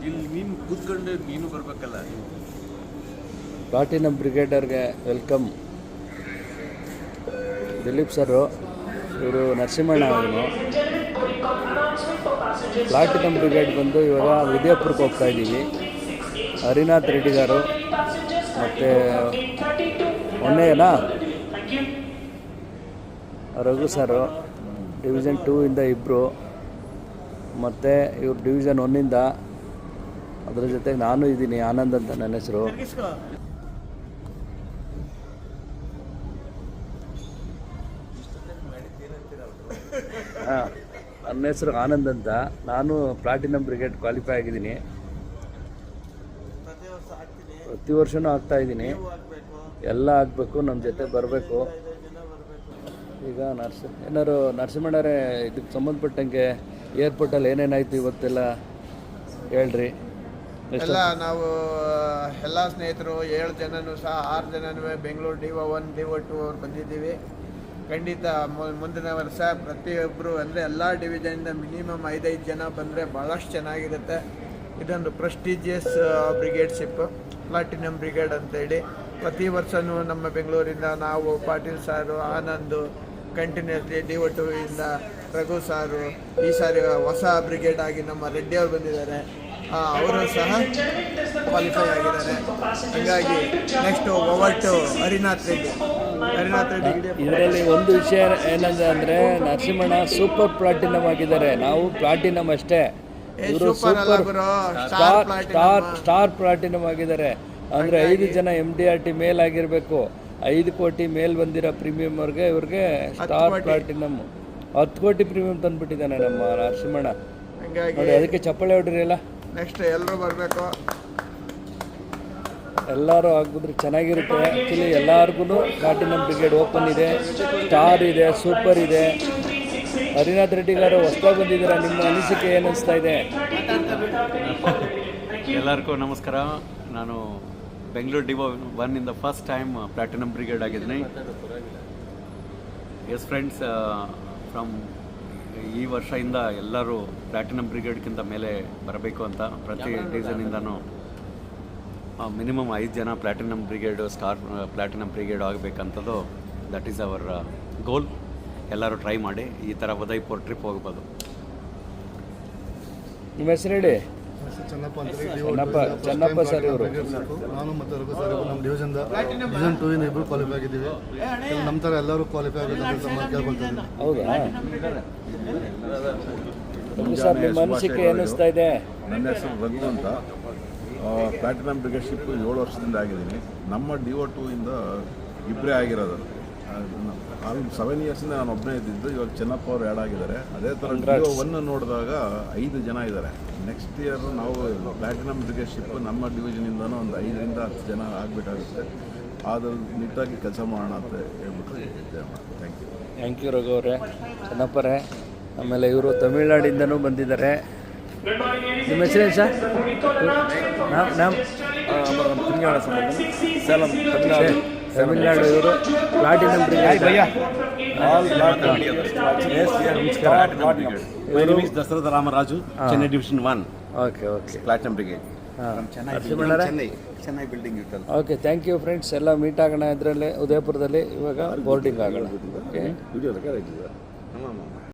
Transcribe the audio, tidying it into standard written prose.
ಇಲ್ಲಿ ನೀನು ಕೂತ್ಕೊಂಡು ನೀನು ಬರ್ಬೇಕಲ್ಲ. ಪ್ಲಾಟಿನಮ್ ಬ್ರಿಗೇಡರ್ಗೆ ವೆಲ್ಕಮ್. ದಿಲೀಪ್ ಸರು, ಇವರು ನರಸಿಂಹಣ್ಣ ಅವನು. ಪ್ಲಾಟಿನಮ್ ಬ್ರಿಗೇಡ್ ಬಂದು ಇವಾಗ ವಿದ್ಯಾಪುರಕ್ಕೆ ಹೋಗ್ತಾ ಇದ್ದೀವಿ. ಹರಿನಾಥ್ ರೆಡ್ಡಿ ಗಾರು ಮತ್ತು ಮೊನ್ನೆನಾ ರಘು ಸರು, ಡಿವಿಷನ್ 2 ಇಂದ ಇಬ್ಬರು, ಮತ್ತು ಇವರು ಡಿವಿಷನ್ 1ಇಂದ. ಅದ್ರ ಜೊತೆಗೆ ನಾನು ಇದ್ದೀನಿ, ಆನಂದ್ ಅಂತ ನನ್ನ ಹೆಸರು. ಹಾಂ, ನನ್ನ ಹೆಸರು ಆನಂದ್ ಅಂತ. ನಾನು ಪ್ಲಾಟಿನಮ್ ಬ್ರಿಗೇಡ್ ಕ್ವಾಲಿಫೈ ಆಗಿದ್ದೀನಿ. ಪ್ರತಿ ವರ್ಷವೂ ಆಗ್ತಾಯಿದ್ದೀನಿ. ಎಲ್ಲ ಆಗಬೇಕು, ನಮ್ಮ ಜೊತೆ ಬರಬೇಕು. ಈಗ ಏನಾರು ನರಸಿಂಹಣ್ಣರೇ, ಇದಕ್ಕೆ ಸಂಬಂಧಪಟ್ಟಂಗೆ ಏರ್ಪೋರ್ಟಲ್ಲಿ ಏನೇನಾಯಿತು ಇವತ್ತೆಲ್ಲ ಹೇಳ್ರಿ. ಎಲ್ಲ ನಾವು ಎಲ್ಲ ಸ್ನೇಹಿತರು 7 ಜನನೂ ಸಹ 6 ಜನನೂ ಬೆಂಗಳೂರು DO 1 DO 2 ಅವ್ರು ಬಂದಿದ್ದೀವಿ. ಖಂಡಿತ ಮುಂದಿನ ವರ್ಷ ಪ್ರತಿಯೊಬ್ಬರು ಅಂದರೆ ಎಲ್ಲ ಡಿವಿಷನಿಂದ ಮಿನಿಮಮ್ 5-5 ಜನ ಬಂದರೆ ಭಾಳಷ್ಟು ಚೆನ್ನಾಗಿರುತ್ತೆ. ಇದೊಂದು ಪ್ರೆಸ್ಟೀಜಿಯಸ್ ಬ್ರಿಗೇಡ್ಶಿಪ್, ಪ್ಲಾಟಿನಮ್ ಬ್ರಿಗೇಡ್ ಅಂತೇಳಿ. ಪ್ರತಿ ವರ್ಷವೂ ನಮ್ಮ ಬೆಂಗಳೂರಿಂದ ನಾವು ಪಾಟೀಲ್ ಸಾರು, ಆನಂದು, ಕಂಟಿನ್ಯೂಸ್ಲಿ DO 2 ಇಂದ ರಘು ಸಾರು, ಈ ಸಾರಿ ಹೊಸ ಬ್ರಿಗೇಡ್ ಆಗಿ ನಮ್ಮ ರೆಡ್ಡಿ ಅವರು ಬಂದಿದ್ದಾರೆ, ಅವರು ಸಹ ಕ್ವಾಲಿಫೈ ಆಗಿದ್ದಾರೆ. ಹಾಗಾಗಿ next over to Harinath Reddy. ಇದರಲ್ಲಿ ಒಂದು ವಿಷಯ ಏನಂದ್ರೆ ಅಂದರೆ ನರಸಿಂಹಣ್ಣ ಸೂಪರ್ ಪ್ಲಾಟಿನಮ್ ಆಗಿದ್ದಾರೆ. ನಾವು ಪ್ಲಾಟಿನಮ್ ಅಷ್ಟೇ, ಇವರು ಸ್ಟಾರ್ ಪ್ಲಾಟಿನಮ್ ಆಗಿದ್ದಾರೆ. ಅಂದರೆ 5 ಜನ MDRT ಮೇಲ್ ಆಗಿರಬೇಕು. 5 ಕೋಟಿ ಮೇಲ್ ಬಂದಿರೋ ಪ್ರೀಮಿಯಮ್ ಅವ್ರಿಗೆ ಇವ್ರಿಗೆ ಸ್ಟಾರ್ ಪ್ಲಾಟಿನಮ್ 10 ಕೋಟಿ ಪ್ರೀಮಿಯಮ್ ತಂದುಬಿಟ್ಟಿದ್ದಾನೆ ನಮ್ಮ ನರಸಿಂಹಣ್ಣ. ನೋಡಿ, ಅದಕ್ಕೆ ಚಪ್ಪಾಳೆ ಹೊಡ್ರಿಲ್ಲ. ನೆಕ್ಸ್ಟ್ ಎಲ್ಲರೂ ಬರಬೇಕು, ಎಲ್ಲರೂ ಆಗಿಬಿಟ್ರೆ ಚೆನ್ನಾಗಿರುತ್ತೆ. ಆ್ಯಕ್ಚುಲಿ ಎಲ್ಲರಿಗೂ ಪ್ಲಾಟಿನಮ್ ಬ್ರಿಗೇಡ್ ಓಪನ್ ಇದೆ, ಸ್ಟಾರ್ ಇದೆ, ಸೂಪರ್ ಇದೆ. ಹರಿನಾಥ್ ರೆಡ್ಡಿ ಗಾರು ಹೊಸದಾಗಿ ಬಂದಿದ್ದೀರಾ, ನಿಮ್ಮ ಅನಿಸಿಕೆ ಏನು ಅನಿಸ್ತಾ ಇದೆ? ಎಲ್ಲರಿಗೂ ನಮಸ್ಕಾರ. ನಾನು ಬೆಂಗಳೂರು DO 1 ಇಂದ ಫಸ್ಟ್ ಟೈಮ್ ಪ್ಲಾಟಿನಮ್ ಬ್ರಿಗೇಡ್ ಆಗಿದ್ದೀನಿ. ಎಸ್ ಫ್ರೆಂಡ್ಸ್, ಫ್ರಮ್ ಈ ವರ್ಷದಿಂದ ಎಲ್ಲರೂ ಪ್ಲಾಟಿನಮ್ ಬ್ರಿಗೇಡ್ಗಿಂತ ಮೇಲೆ ಬರಬೇಕು ಅಂತ ಪ್ರತಿ ಡಿವಿಷನಿಂದನೂ ಮಿನಿಮಮ್ 5 ಜನ platinum brigade, star platinum brigade ಆಗಬೇಕಂಥದ್ದು ದಟ್ ಈಸ್ ಅವರ್ ಗೋಲ್. ಎಲ್ಲರೂ ಟ್ರೈ ಮಾಡಿ ಈ ಥರ ಉದಯ್ಪುರ ಟ್ರಿಪ್ ಹೋಗ್ಬೋದು. ನಿಮ್ಮ ಹೆಸರು ಹೇಳಿ. ಚೆನ್ನಪ್ಪ ಸರ್ ಇವರು. ನಾನು ಮತ್ತು ರಘು ಸರ್ ನಮ್ಮ ಡಿವಿಷನ್ 2 ಇಂದ ಇಬ್ಬರು ಕ್ವಾಲಿಫೈ ಆಗಿದ್ದೀವಿ. ನಮ್ಮ ಥರ ಎಲ್ಲರೂ ಕ್ವಾಲಿಫೈ ಆಗಬೇಕಂತ ಕೇಳ್ಕೊಳ್ತಿದ್ದೀನಿ. ಹೌದಾ ಸರ್, ನಿಮ್ಮ ಅನಿಸಿಕೆ ಏನಿಸ್ತಾ ಇದೆ? ನನ್ನ ಹೆಸರು ರಘು ಅಂತ. ಪ್ಲಾಟಿನಮ್ ಬ್ರಿಗೇಡ್ಶಿಪ್ 7 ವರ್ಷದಿಂದ ಆಗಿದ್ದೀನಿ. ನಮ್ಮ DO 2 ಇಂದ ಇಬ್ಬರೇ ಆಗಿರೋದು. 7 ಇಯರ್ಸಿಂದ ನಾನು ಒಬ್ಬನೇ ಇದ್ದಿದ್ದು. ಇವಾಗ ಚೆನ್ನಪ್ಪ ಅವರು ಆ್ಯಡ್ ಆಗಿದ್ದಾರೆ. ಅದೇ ಥರ DO 1 ನೋಡಿದಾಗ 5 ಜನ ಇದ್ದಾರೆ. ನೆಕ್ಸ್ಟ್ ಇಯರ್ ನಾವು ಪ್ಲಾಟಿನಮ್ ಬ್ರಿಗೇಡ್ಶಿಪ್ ನಮ್ಮ ಡಿವಿಷನಿಂದನೂ ಒಂದು 5ರಿಂದ 10 ಜನ ಆಗಬೇಕಾಗುತ್ತೆ. ಆದರೂ ನಿಟ್ಟಾಗಿ ಕೆಲಸ ಮಾಡೋಣ ಅಂತ ಹೇಳ್ಬಿಟ್ಟು ಥ್ಯಾಂಕ್ ಯು ರಘು ಅವರೇ, ಚೆನ್ನಪ್ಪರೇ. ಆಮೇಲೆ ಇವರು ತಮಿಳ್ನಾಡಿಂದನೂ ಬಂದಿದ್ದಾರೆ. ನಿಮ್ಮ ಹೆಸರೇನು ಸರ್? ತಮಿಳ್ನಾಡು. ಇವರು platinum brigade. Dasara Ramaraju, Chennai division 1. Okay okay, platinum brigade. Chennai building. Okay, thank you friends. ಎಲ್ಲ ಮೀಟ್ ಆಗೋಣ ಇದರಲ್ಲಿ ಉದಯಪುರದಲ್ಲಿ. ಇವಾಗ ಬೋರ್ಡಿಂಗ್ ಆಗೋಣ. ಓಕೆ.